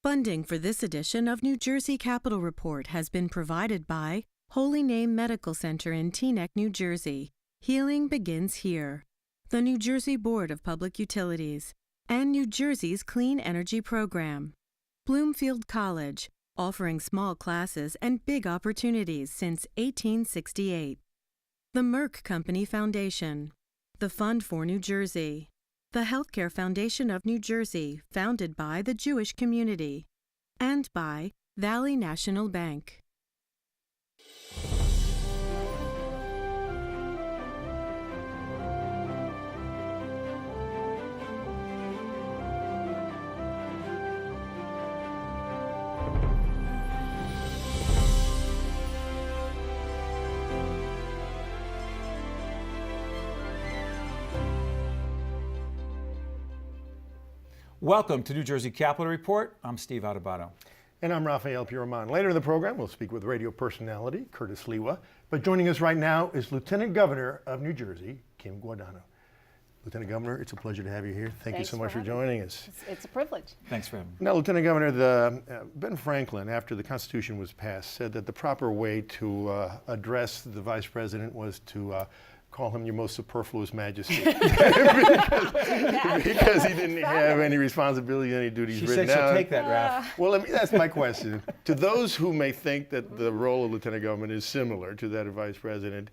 Funding for this edition of New Jersey Capital Report has been provided by Holy Name Medical Center in Teaneck, New Jersey. Healing begins here. The New Jersey Board of Public Utilities and New Jersey's Clean Energy Program. Bloomfield College, offering small classes and big opportunities since 1868. The Merck Company Foundation. The Fund for New Jersey. The Healthcare Foundation of New Jersey, founded by the Jewish community. And by Valley National Bank. Welcome to New Jersey Capital Report. I'm Steve Abudato. And I'm Rafael Piroman. Later in the program, we'll speak with radio personality Curtis Lewa. But joining us right now is Lieutenant Governor of New Jersey, Kim Guadagno. Lieutenant Governor, it's a pleasure to have you here. Thank you so much for joining us. It's a privilege. Thanks for having me. Now, Lieutenant Governor, Ben Franklin, after the Constitution was passed, said that the proper way to address the Vice President was to call him your most superfluous majesty. because he didn't have any responsibility, any duties written said she'll down. take that, Raph. Well, that's my question. To those who may think that the role of Lieutenant Governor is similar to that of Vice President,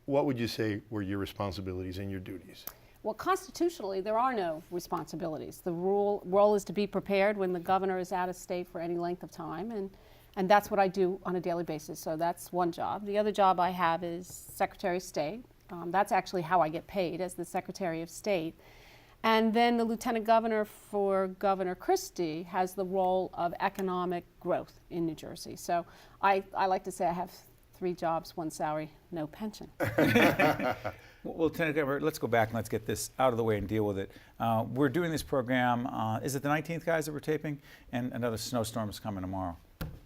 what would you say were your responsibilities and your duties? Well, constitutionally, there are no responsibilities. The role is to be prepared when the governor is out of state for any length of time, and that's what I do on a daily basis. So that's one job. The other job I have is Secretary of State. That's actually how I get paid, as the Secretary of State. And then the Lieutenant Governor for Governor Christie has the role of economic growth in New Jersey. So I like to say I have 3 jobs, 1 salary, no pension. Well, Lieutenant Governor, let's go back and let's get this out of the way and deal with it. We're doing this program, is it the 19th, guys, that we're taping? And another snowstorm is coming tomorrow.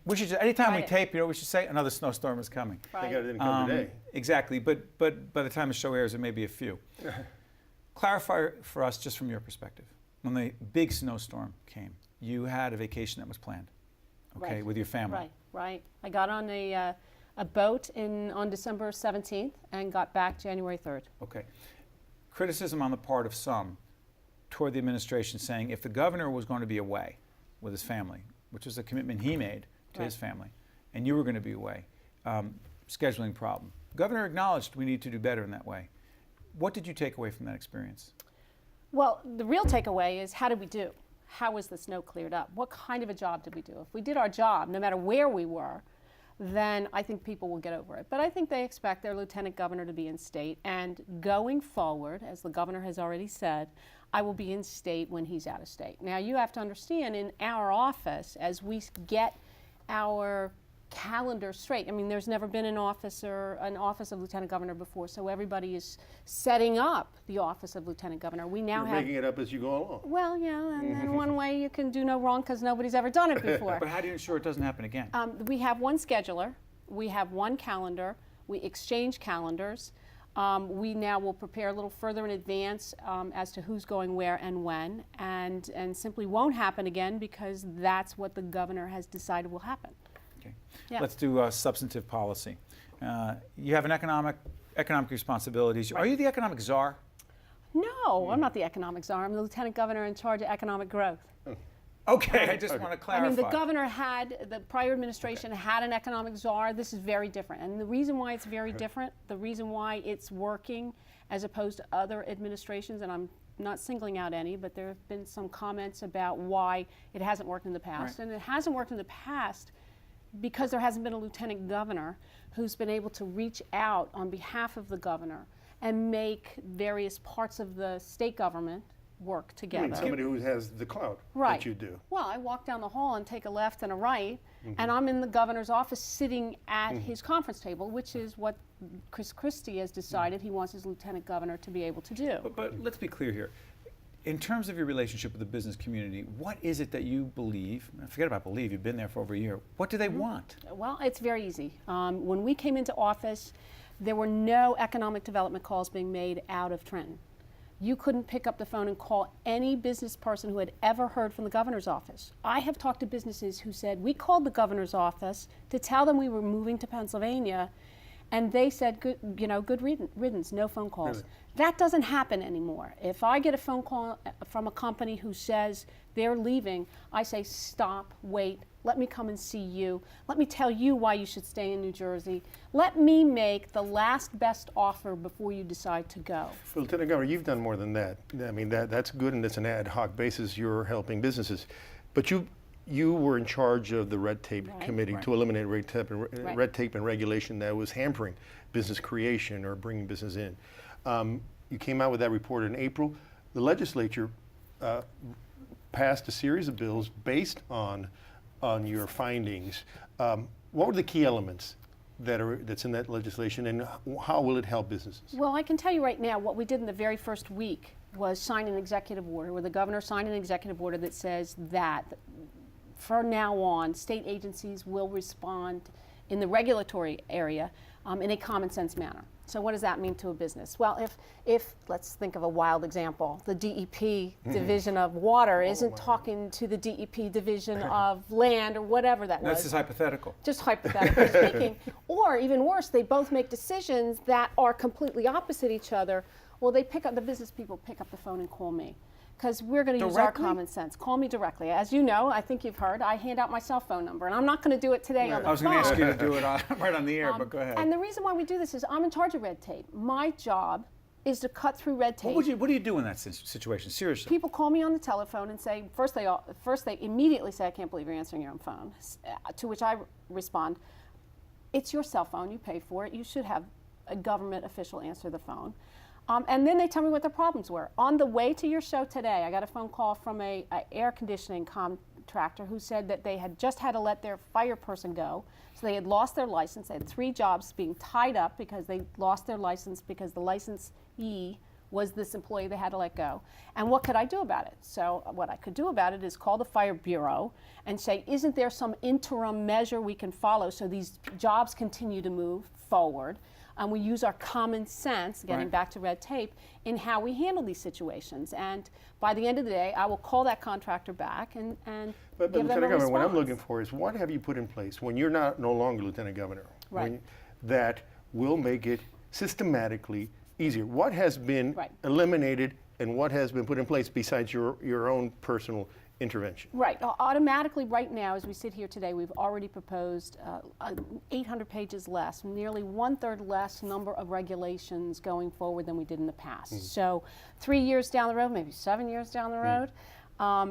We should, anytime we tape, we should say another snowstorm is coming. Thank God it didn't come today. Exactly, but by the time the show airs, it may be a few. Clarify for us, just from your perspective, when the big snowstorm came, you had a vacation that was planned, okay, with your family. Right. I got on a boat on December 17th and got back January 3rd. Okay. Criticism on the part of some toward the administration saying if the governor was going to be away with his family, which was a commitment he made to his family, and you were going to be away, scheduling problem. Governor acknowledged we need to do better in that way. What did you take away from that experience? Well, the real takeaway is how did we do? How was the snow cleared up? What kind of a job did we do? If we did our job, no matter where we were, then I think people will get over it. But I think they expect their lieutenant governor to be in state. And going forward, as the governor has already said, I will be in state when he's out of state. Now, you have to understand, in our office, as we get our calendar straight, I mean, there's never been an office of lieutenant governor before, so everybody is setting up the office of lieutenant governor. We now You're making it up as you go along. Well, yeah, and in one way you can do no wrong because nobody's ever done it before. But how do you ensure it doesn't happen again? We have one scheduler, we have one calendar, we exchange calendars. We now will prepare a little further in advance as to who's going where and when, and simply won't happen again because that's what the governor has decided will happen. Okay. Yeah. Let's do substantive policy. You have an economic responsibilities. Are you the economic czar? No, I'm not the economic czar. I'm the lieutenant governor in charge of economic growth. Okay, I just want to clarify. I mean, the prior administration had an economic czar. This is very different. And the reason why it's very different, the reason why it's working as opposed to other administrations, and I'm not singling out any, but there have been some comments about why it hasn't worked in the past. Right. And it hasn't worked in the past because there hasn't been a lieutenant governor who's been able to reach out on behalf of the governor and make various parts of the state government work together. I mean, somebody who has the clout Right. that you do. Well, I walk down the hall and take a left and a right, and I'm in the governor's office sitting at his conference table, which is what Chris Christie has decided he wants his lieutenant governor to be able to do. But let's be clear here. In terms of your relationship with the business community, what is it that you believe, forget about believe, you've been there for over a year, what do they want? Well, it's very easy. When we came into office, there were no economic development calls being made out of Trenton. you couldn't pick up the phone and call any business person who had ever heard from the governor's office. I have talked to businesses who said, we called the governor's office to tell them we were moving to Pennsylvania, and they said, good riddance, no phone calls. Really? That doesn't happen anymore. If I get a phone call from a company who says they're leaving, I say, stop, wait, let me come and see you. Let me tell you why you should stay in New Jersey. Let me make the last best offer before you decide to go. Well, Lieutenant Governor, you've done more than that. I mean, that's good, and it's an ad hoc basis. You're helping businesses. But you were in charge of the red tape committee to eliminate red tape and regulation that was hampering business creation or bringing business in. You came out with that report in April. The legislature passed a series of bills based on your findings. What were the key elements that's in that legislation, and how will it help businesses? Well, I can tell you right now, what we did in the very first week was sign an executive order, where the governor signed an executive order that says that from now on, state agencies will respond in the regulatory area in a common sense manner. So what does that mean to a business? Well, if let's think of a wild example, the DEP division of water isn't talking to the DEP division of land or whatever that was. That's just hypothetical. Just hypothetically speaking. Or even worse, they both make decisions that are completely opposite each other. Well, the business people pick up the phone and call me, because we're going to use our common sense. Call me directly. As you know, I think you've heard, I hand out my cell phone number, and I'm not going to do it today on the phone. I was going to ask you to do it right on the air, but go ahead. And the reason why we do this is I'm in charge of red tape. My job is to cut through red tape. What do you do in that situation? Seriously. People call me on the telephone and say, first they immediately say, I can't believe you're answering your own phone. To which I respond, it's your cell phone, you pay for it, you should have a government official answer the phone. And then they tell me what their problems were. On the way to your show today, I got a phone call from a air conditioning contractor who said that they had just had to let their fire person go. So they had lost their license. They had 3 jobs being tied up because they lost their license because the licensee was this employee they had to let go. And what could I do about it? So what I could do about it is call the fire bureau and say, isn't there some interim measure we can follow so these jobs continue to move forward? And we use our common sense, getting back to red tape, in how we handle these situations. And by the end of the day, I will call that contractor back and But give them a Lieutenant Governor, response. what I'm looking for is, what have you put in place when you're no longer Lieutenant Governor, that will make it systematically easier? What has been eliminated and what has been put in place besides your own personal intervention? Right. Automatically, right now, as we sit here today, we've already proposed 800 pages less, nearly 1/3 less number of regulations going forward than we did in the past. So 3 years down the road, maybe 7 years down the road,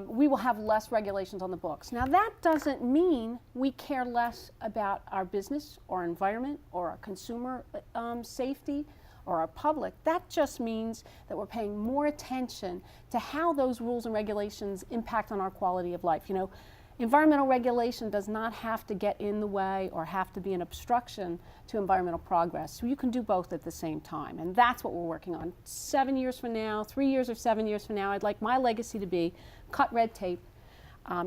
we will have less regulations on the books. Now, that doesn't mean we care less about our business or environment or our consumer safety or our public. That just means that we're paying more attention to how those rules and regulations impact on our quality of life. You know, environmental regulation does not have to get in the way or have to be an obstruction to environmental progress. So you can do both at the same time, and that's what we're working on. 7 years from now, 3 years or 7 years from now, I'd like my legacy to be cut red tape,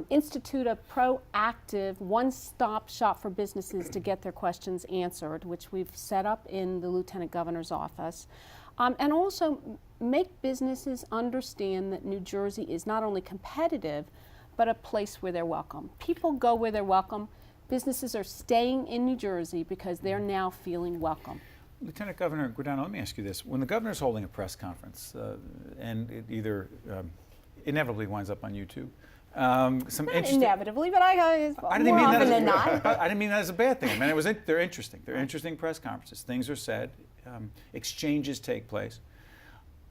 institute a proactive one-stop shop for businesses to get their questions answered, which we've set up in the Lieutenant Governor's office, and also make businesses understand that New Jersey is not only competitive, but a place where they're welcome. People go where they're welcome. Businesses are staying in New Jersey because they're now feeling welcome. Lieutenant Governor Guadagno, let me ask you this. When the governor's holding a press conference, and it either inevitably winds up on YouTube, inevitably, but I didn't mean often than not. I didn't mean that as a bad thing. I mean, they're interesting. They're interesting press conferences. Things are said, exchanges take place.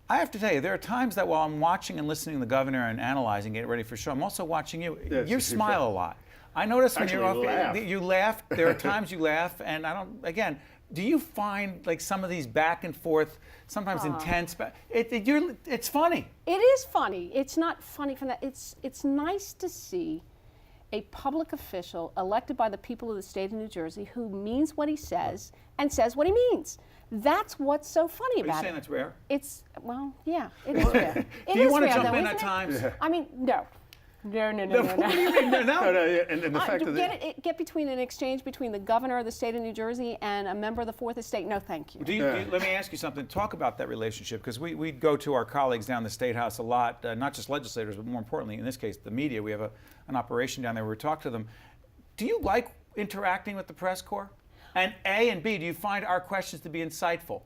I have to tell you, there are times that while I'm watching and listening to the governor and analyzing, getting ready for show, I'm also watching you. Yes, you smile a lot. I notice when you're off, you laugh. There are times you laugh, and I don't. Again, do you find like some of these back and forth, sometimes intense? It's funny. It is funny. It's not funny from that. It's nice to see a public official elected by the people of the state of New Jersey who means what he says and says what he means. That's what's so funny about it. Are you saying that's rare? Well, yeah, it is rare. Do you want to jump in at times? I mean, no. No. What do you mean? No. And the fact To that get between an exchange between the governor of the state of New Jersey and a member of the Fourth Estate, no thank you. Let me ask you something. Talk about that relationship, because we go to our colleagues down the State House a lot, not just legislators, but more importantly, in this case, the media. We have an operation down there where we talk to them. Do you like interacting with the press corps? And A, and B, do you find our questions to be insightful?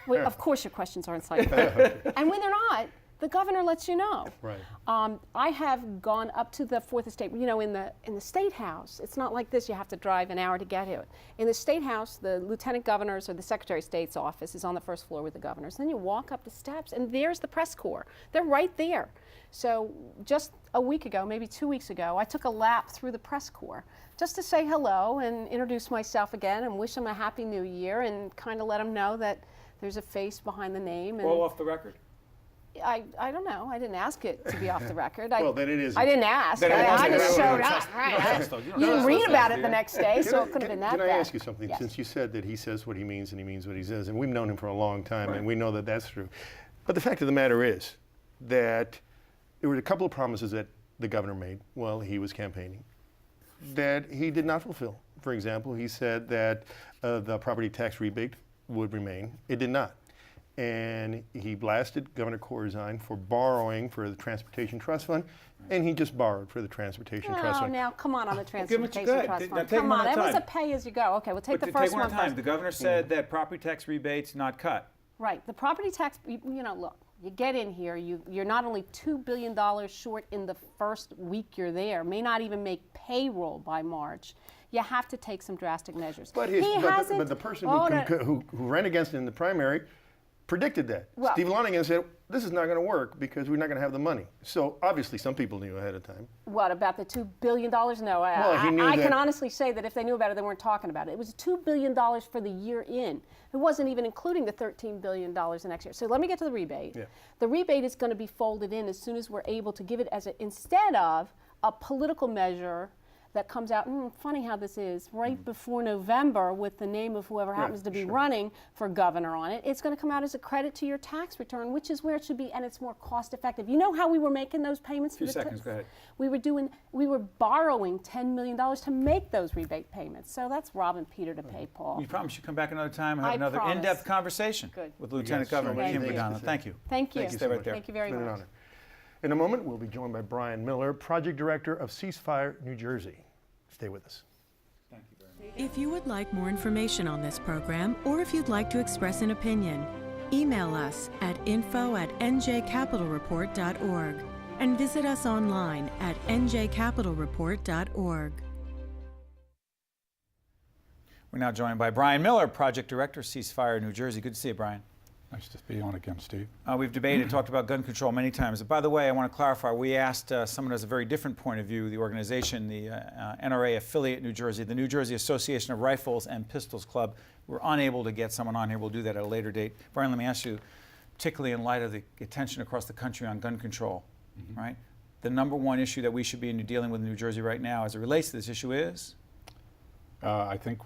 Well, of course your questions are insightful. And when they're not, the governor lets you know. Right. I have gone up to the Fourth Estate. You know, in the State House, it's not like this. You have to drive an hour to get here. In the State House, the Lieutenant Governor's or the Secretary of State's office is on the first floor with the governors. Then you walk up the steps, and there's the press corps. They're right there. So just a week ago, maybe 2 weeks ago, I took a lap through the press corps just to say hello and introduce myself again and wish them a happy new year and kind of let them know that there's a face behind the name. And All off the record? I don't know. I didn't ask it to be off the record. Well, then it isn't. I didn't ask. Then it I wasn't. just No, showed no, up. Right. no, You didn't read about it the yeah. next day, so it could have been that Can I bad. ask you something? Yes. Since you said that he says what he means and he means what he says, and we've known him for a long time, Right. and we know that that's true. But the fact of the matter is that there were a couple of promises that the governor made while he was campaigning that he did not fulfill. For example, he said that the property tax rebate would remain. It did not. And he blasted Governor Corzine for borrowing for the Transportation Trust Fund, and he just borrowed for the Transportation Trust Oh, Fund. now come on the give 'em what you Transportation got. Trust Now Fund. take Come 'em on, one at it a was a time. pay as you go. Okay, we'll take But the to take first one one at a time. first. The governor said that property tax rebates not cut. Right. The property tax, you know, look, you get in here, you're not only $2 billion short in the first week you're there, may not even make payroll by March. You have to take some drastic measures. But, but the person who ran against him in the primary predicted that. Well- Steve Lonergan said, this is not going to work because we're not going to have the money. So obviously some people knew ahead of time. What, about the $2 billion? No, Well, he knew I that- can honestly say that if they knew about it, they weren't talking about it. It was $2 billion for the year in. It wasn't even including the $13 billion the next year. So let me get to the rebate. Yeah. The rebate is going to be folded in as soon as we're able to give it as instead of a political measure that comes out, funny how this is, right before November with the name of whoever happens to be running for governor on it. It's going to come out as a credit to your tax return, which is where it should be, and it's more cost effective. You know how we were making those payments? Few seconds, go ahead. We were borrowing $10 million to make those rebate payments. So that's robbing Peter to pay Paul. You promise you come back another time and have I another promise. in-depth conversation Good. with Lieutenant so Governor many Kim things to Guadagno. say. Thank you. Thank you. Thank you Stay so right much. there. Thank you very It's been an much. honor. In a moment, we'll be joined by Brian Miller, Project Director of Ceasefire New Jersey. Stay with us. Thank you very much. If you would like more information on this program, or if you'd like to express an opinion, email us at info@njcapitalreport.org and visit us online at njcapitalreport.org. We're now joined by Brian Miller, Project Director, Ceasefire New Jersey. Good to see you, Brian. Nice to be on again, Steve. We've debated and talked about gun control many times. By the way, I want to clarify, we asked someone who has a very different point of view, the organization, the NRA affiliate New Jersey, the New Jersey Association of Rifles and Pistols Club. We're unable to get someone on here. We'll do that at a later date. Brian, let me ask you, particularly in light of the attention across the country on gun control, right? The number one issue that we should be dealing with in New Jersey right now as it relates to this issue is? I think,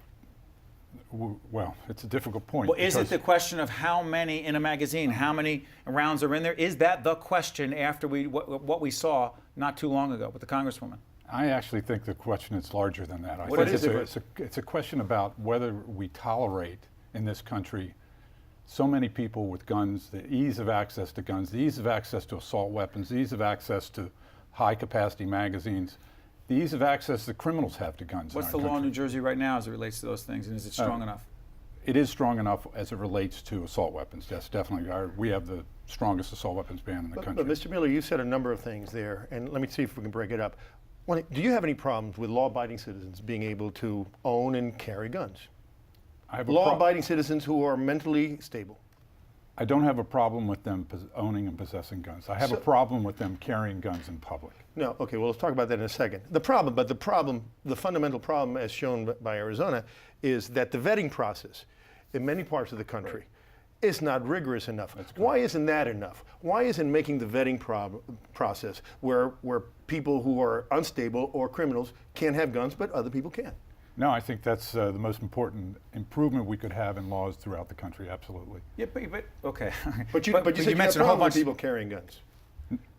well, it's a difficult point. Well, is it because the question of how many in a magazine, how many rounds are in there? Is that the question after what we saw not too long ago with the Congresswoman? I actually think the question is larger than that. What is it? It's a question about whether we tolerate in this country so many people with guns, the ease of access to guns, the ease of access to assault weapons, the ease of access to high-capacity magazines, the ease of access that criminals have to guns. What's the law in New Jersey right now as it relates to those things, and is it strong enough? It is strong enough as it relates to assault weapons. Yes, definitely. We have the strongest assault weapons ban in the country. But Mr. Miller, you said a number of things there, and let me see if we can break it up. Do you have any problems with law-abiding citizens being able to own and carry guns? I have a Law-abiding citizens who are mentally stable. I don't have a problem with them owning and possessing guns. I have a problem with them carrying guns in public. No, okay, well, let's talk about that in a second. The fundamental problem, as shown by Arizona, is that the vetting process in many parts of the country is not rigorous enough. Why isn't that enough? Why isn't making the vetting process where people who are unstable or criminals can't have guns, but other people can? No, I think that's the most important improvement we could have in laws throughout the country, absolutely. Yeah, but okay. But you you said you have mentioned a whole problem with bunch. people carrying guns.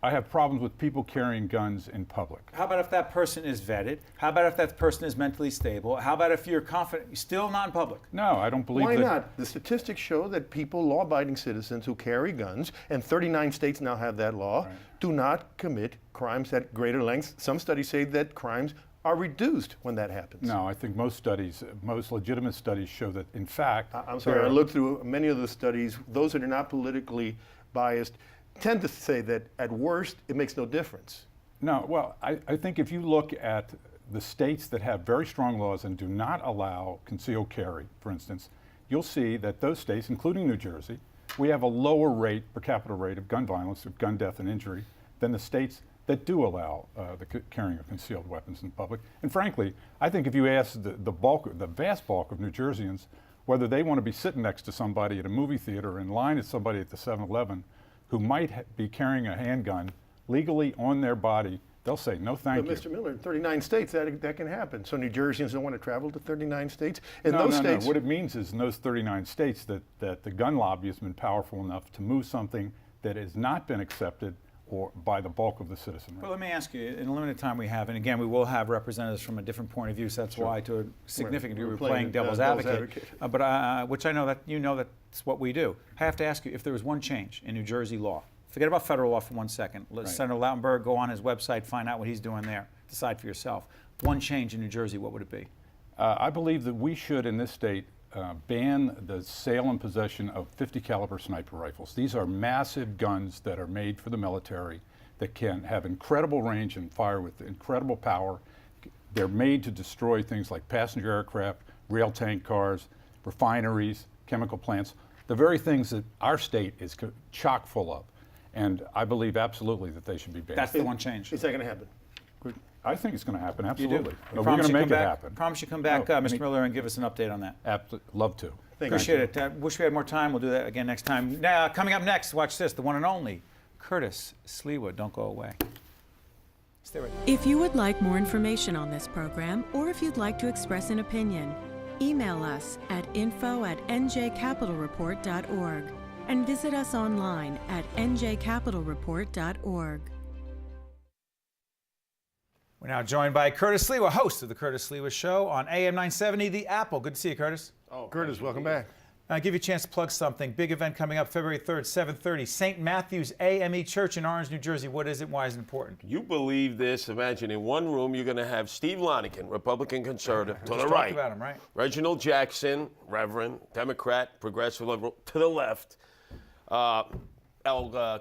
I have problems with people carrying guns in public. How about if that person is vetted? How about if that person is mentally stable? How about if you're confident, you're still not in public? No, I don't believe Why that. not? The statistics show that people, law-abiding citizens who carry guns, and 39 states now have that law, do not commit crimes at greater lengths. Some studies say that crimes are reduced when that happens. No, I think most studies, most legitimate studies show that, in fact, I'm sorry, I looked through many of the studies. Those that are not politically biased tend to say that at worst, it makes no difference. No, well, I think if you look at the states that have very strong laws and do not allow concealed carry, for instance, you'll see that those states, including New Jersey, we have a lower rate, per capita rate of gun violence, of gun death and injury, than the states that do allow the carrying of concealed weapons in public. And frankly, I think if you ask the vast bulk of New Jerseyans whether they want to be sitting next to somebody at a movie theater, in line at somebody at the 7-Eleven, who might be carrying a handgun legally on their body, they'll say, no, thank you. But Mr. Miller, in 39 states, that can happen. So New Jerseyans don't want to travel to 39 states? In No. those states, What it means is in those 39 states that the gun lobby has been powerful enough to move something that has not been accepted or by the bulk of the citizenry. Well, let me ask you, in the limited time we have, and again, we will have representatives from a different point of view, so that's why to a significant degree We're we're playing devil's devil's advocate. Which I know that you know that's what we do. I have to ask you, if there was one change in New Jersey law, forget about federal law for 1 second. Let Senator Lautenberg go on his website, find out what he's doing there, decide for yourself. One change in New Jersey, what would it be? I believe that we should, in this state, ban the sale and possession of 50 caliber sniper rifles. These are massive guns that are made for the military that can have incredible range and fire with incredible power. They're made to destroy things like passenger aircraft, rail tank cars, refineries, chemical plants, the very things that our state is chock full of. And I believe absolutely that they should be banned. That's the one change. is that going to happen? I think it's going to happen, You absolutely. do? No, we're going to make it happen. Promise you come back, No, Mr. Miller, and give us an update on that. Love to. Appreciate it. Wish we had more time. We'll do that again next time. Now, coming up next, watch this, the one and only Curtis Sliwa. Don't go away. Stay right there. If you would like more information on this program, or if you'd like to express an opinion, email us at info@njcapitalreport.org and visit us online at njcapitalreport.org. We're now joined by Curtis Sliwa, host of the Curtis Sliwa Show on AM 970, The Apple. Good to see you, Curtis. Oh, Curtis, welcome back. I'll give you a chance to plug something. Big event coming up February 3rd, 7:30. St. Matthew's AME Church in Orange, New Jersey. What is it? Why is it important? You believe this? Imagine in one room you're going to have Steve Lonigan, Republican conservative, to the Just right. talked about him, right? Reginald Jackson, Reverend, Democrat, progressive liberal, to the left.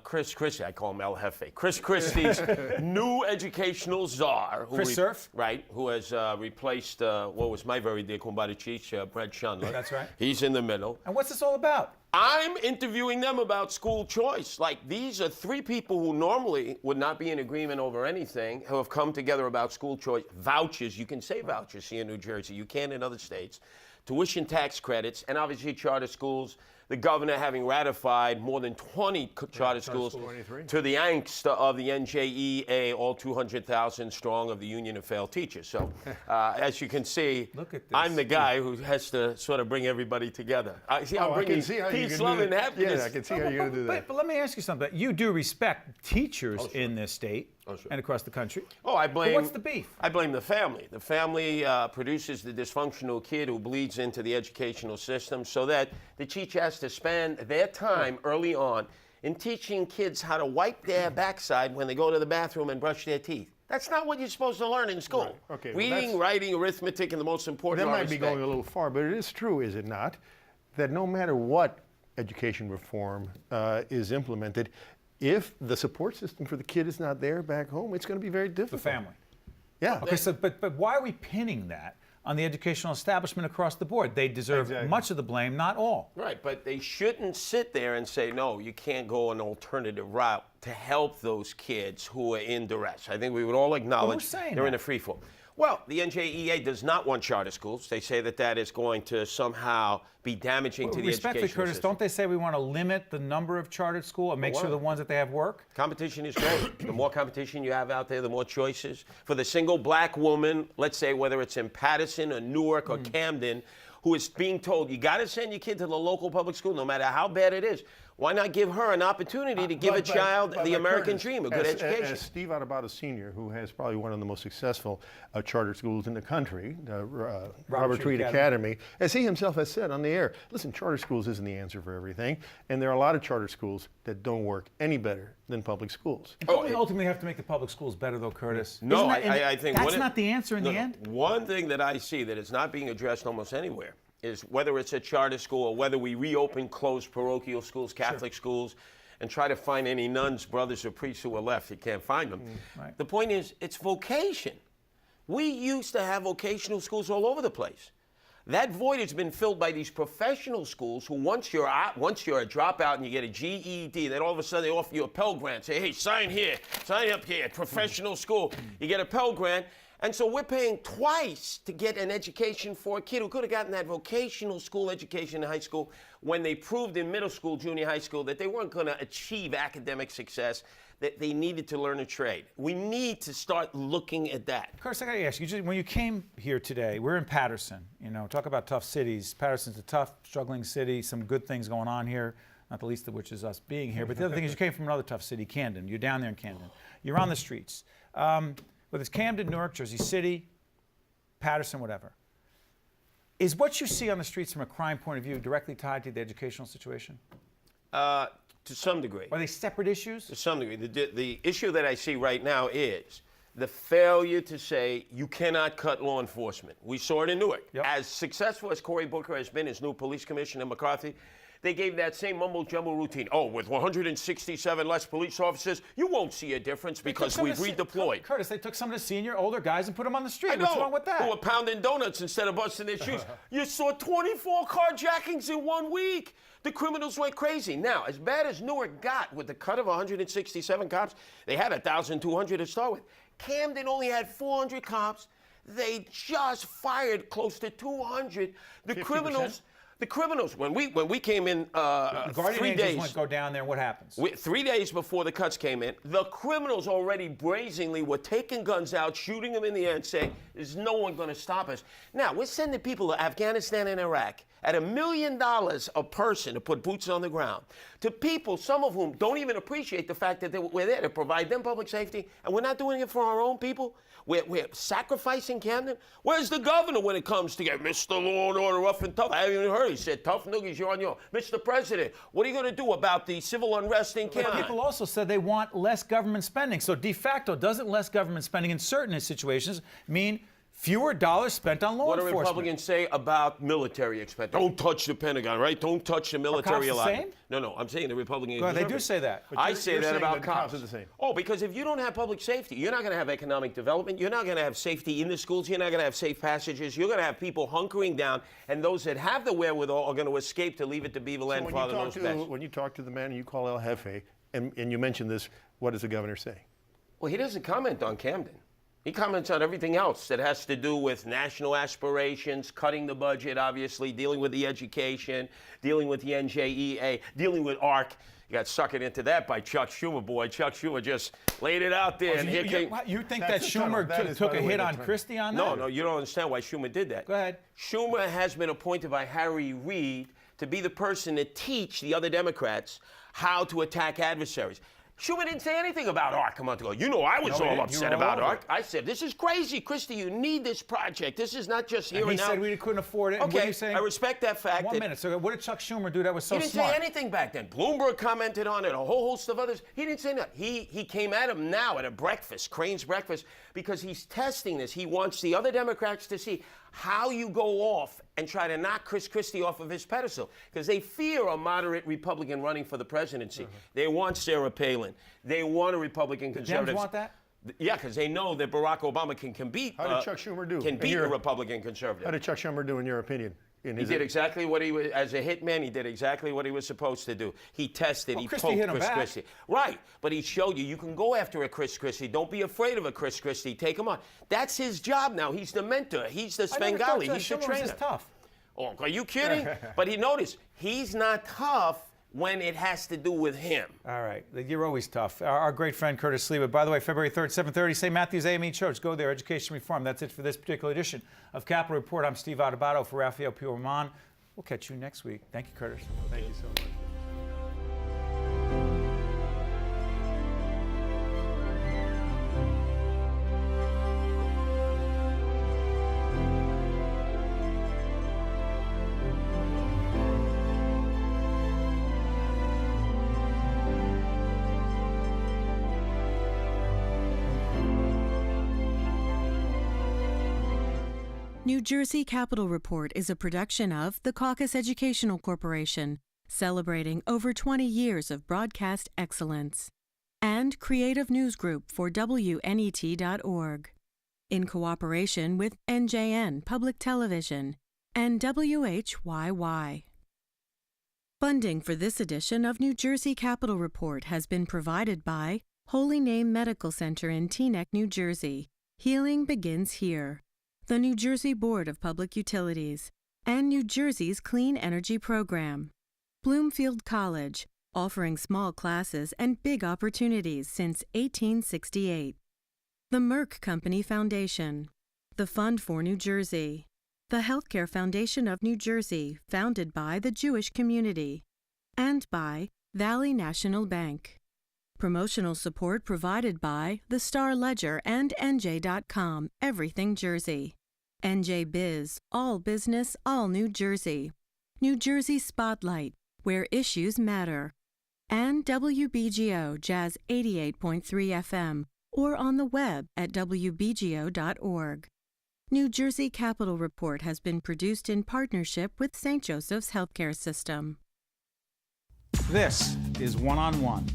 Chris Christie, I call him El Jefe. Chris Christie's new educational czar. Chris Surf? Right, who has replaced what was my very dear Kumbadachich, Brett Schundler. That's right. He's in the middle. And what's this all about? I'm interviewing them about school choice. Like, these are three people who normally would not be in agreement over anything, who have come together about school choice. Vouchers, you can say vouchers here in New Jersey. You can in other states. Tuition tax credits, and obviously charter schools. The governor having ratified more than 20 charter schools to the angst of the NJEA, all 200,000 strong of the Union of Failed Teachers. So, as you can see, Look at this. I'm the guy who has to sort of bring everybody together. I'm bringing peace, love, and happiness. Yeah, I can see how you're going to do that. But let me ask you something. You do respect teachers in this state and across the country. Oh, I blame. But what's the beef? I blame the family. The family produces the dysfunctional kid who bleeds into the educational system, so that the teacher has to spend their time early on in teaching kids how to wipe their backside when they go to the bathroom and brush their teeth. That's not what you're supposed to learn in school. Right. Okay, well, Reading, writing, arithmetic, and the most important. That might be going a little far, but it is true, is it not, that no matter what education reform is implemented, if the support system for the kid is not there back home, it's going to be very The difficult. family. Yeah. Okay, so but why are we pinning that on the educational establishment across the board? They deserve much of the blame, not all. Right, but they shouldn't sit there and say, no, you can't go an alternative route to help those kids who are in duress. I think we would all acknowledge saying they're in that? a free fall. Well, the NJEA does not want charter schools. They say that that is going to somehow be damaging to the Respectfully, educational Curtis, system. don't they say we want to limit the number of chartered schools and make sure what? the ones that they have work? Competition is great. The more competition you have out there, the more choices. For the single black woman, let's say whether it's in Patterson or Newark or Camden, who is being told, you got to send your kid to the local public school no matter how bad it is. Why not give her an opportunity to give a child the American dream, a good education? As Steve Abudato Sr., who has probably one of the most successful charter schools in the country, Robert Treat Academy, as he himself has said on the air, listen, charter schools isn't the answer for everything, and there are a lot of charter schools that don't work any better than public schools. Don't we ultimately have to make the public schools better, though, Curtis? No, I think that's not the answer in the end. One thing that I see that is not being addressed almost anywhere is whether it's a charter school or whether we reopen closed parochial schools, Catholic schools, and try to find any nuns, brothers, or priests who are left. You can't find them. Right. The point is, it's vocation. We used to have vocational schools all over the place. That void has been filled by these professional schools who once you're a dropout and you get a GED, then all of a sudden they offer you a Pell Grant. Say, hey, sign here, sign up here, professional school. You get a Pell Grant. And so we're paying twice to get an education for a kid who could have gotten that vocational school education in high school when they proved in middle school, junior high school, that they weren't going to achieve academic success, that they needed to learn a trade. We need to start looking at that. Curtis, I got to ask you, when you came here today, we're in Paterson. Talk about tough cities. Paterson's a tough, struggling city, some good things going on here, not the least of which is us being here. But the other thing is you came from another tough city, Camden. You're down there in Camden. You're on the streets. Whether it's Camden, Newark, Jersey City, Paterson, whatever. Is what you see on the streets from a crime point of view directly tied to the educational situation? To some degree. Are they separate issues? To some degree. The issue that I see right now is the failure to say you cannot cut law enforcement. We saw it in Newark. Yep. As successful as Cory Booker has been, his new police commissioner, McCarthy, they gave that same mumble-jumble routine. Oh, with 167 less police officers, you won't see a difference because we've redeployed. Curtis, they took some of the senior, older guys and put them on the street. I know, What's wrong with that? who were pounding donuts instead of busting their shoes. You saw 24 carjackings in 1 week. The criminals went crazy. Now, as bad as Newark got with the cut of 167 cops, they had 1,200 to start with. Camden only had 400 cops. They just fired close to 200. The 50%? criminals, when we came in The Guardian 3 Angels days, won't go down there. What happens? 3 days before the cuts came in, the criminals already brazenly were taking guns out, shooting them in the air and saying, there's no one going to stop us. Now, we're sending people to Afghanistan and Iraq at $1 million a person to put boots on the ground, to people, some of whom don't even appreciate the fact that we're there to provide them public safety, and we're not doing it for our own people. We're sacrificing Camden. Where's the governor when it comes to get Mr. Law and Order rough and tough? I haven't even heard. He said, tough noogies, you're on your own. Mr. President, what are you going to do about the civil unrest in Camden? People also said they want less government spending. So de facto, doesn't less government spending in certain situations mean fewer dollars spent on law enforcement? What do Republicans say about military expense? Don't touch the Pentagon, right? Don't touch the military Are cops the allotment. No, I'm saying the Republicans. They do say that. I say that about cops. Are the same. Oh, because if you don't have public safety, you're not going to have economic development. You're not going to have safety in the schools. You're not going to have safe passages. You're going to have people hunkering down, and those that have the wherewithal are going to escape to leave it to Beaver and Father knows best. When you talk to the man you call El Jefe, and you mention this, what does the governor say? Well, he doesn't comment on Camden. He comments on everything else that has to do with national aspirations, cutting the budget, obviously, dealing with the education, dealing with the NJEA, dealing with ARC. You got suckered into that by Chuck Schumer, boy. Chuck Schumer just laid it out there. You think that Schumer took a hit on Christie on that? No, you don't understand why Schumer did that. Go ahead. Schumer has been appointed by Harry Reid to be the person to teach the other Democrats how to attack adversaries. Schumer didn't say anything about ARC a month ago. You know I was all upset about ARC. I said, this is crazy, Christie. You need this project. This is not just here and now. He said we couldn't afford it. Okay, and what are you saying? I respect that fact. 1 minute. So what did Chuck Schumer do that was so smart? He didn't say anything back then. Bloomberg commented on it, a whole host of others. He didn't say nothing. He came at him now at a breakfast, Crane's breakfast, because he's testing this. He wants the other Democrats to see how you go off and try to knock Chris Christie off of his pedestal, because they fear a moderate Republican running for the presidency. They want Sarah Palin. They want a Republican conservative. Dems want that? Yeah, because they know that Barack Obama can beat. How did Chuck Schumer do? Can beat a Republican conservative. How did Chuck Schumer do, in your opinion? He did exactly what he was, as a hitman, he did exactly what he was supposed to do. He tested, he Christie poked hit him Chris back. Christie. Right, but he showed you can go after a Chris Christie. Don't be afraid of a Chris Christie. Take him on. That's his job now. He's the mentor. He's the Svengali. He's the trainer. Is tough. Oh, are you kidding? But he noticed, he's not tough when it has to do with him. All right. You're always tough. Our great friend Curtis Sliwa. By the way, February 3rd, 7:30, St. Matthew's AME Church. Go there, Education Reform. That's it for this particular edition of Capital Report. I'm Steve Adubato for Rafael Puerman. We'll catch you next week. Thank you, Curtis. Thank you so much. New Jersey Capital Report is a production of the Caucus Educational Corporation, celebrating over 20 years of broadcast excellence, and Creative News Group for WNET.org, in cooperation with NJN Public Television and WHYY. Funding for this edition of New Jersey Capital Report has been provided by Holy Name Medical Center in Teaneck, New Jersey. Healing begins here. The New Jersey Board of Public Utilities, and New Jersey's Clean Energy Program. Bloomfield College, offering small classes and big opportunities since 1868. The Merck Company Foundation. The Fund for New Jersey. The Healthcare Foundation of New Jersey, founded by the Jewish community. And by Valley National Bank. Promotional support provided by the Star Ledger and NJ.com, Everything Jersey. NJ Biz, all business, all New Jersey. New Jersey Spotlight, where issues matter. And WBGO Jazz 88.3 FM, or on the web at WBGO.org. New Jersey Capital Report has been produced in partnership with St. Joseph's Healthcare System. This is One-on-One.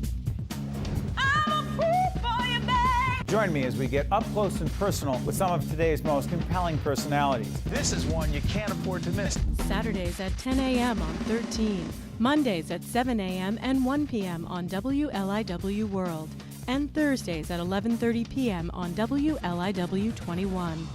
Join me as we get up close and personal with some of today's most compelling personalities. This is one you can't afford to miss. Saturdays at 10 a.m. on 13, Mondays at 7 a.m. and 1 p.m. on WLIW World, and Thursdays at 11:30 p.m. on WLIW 21.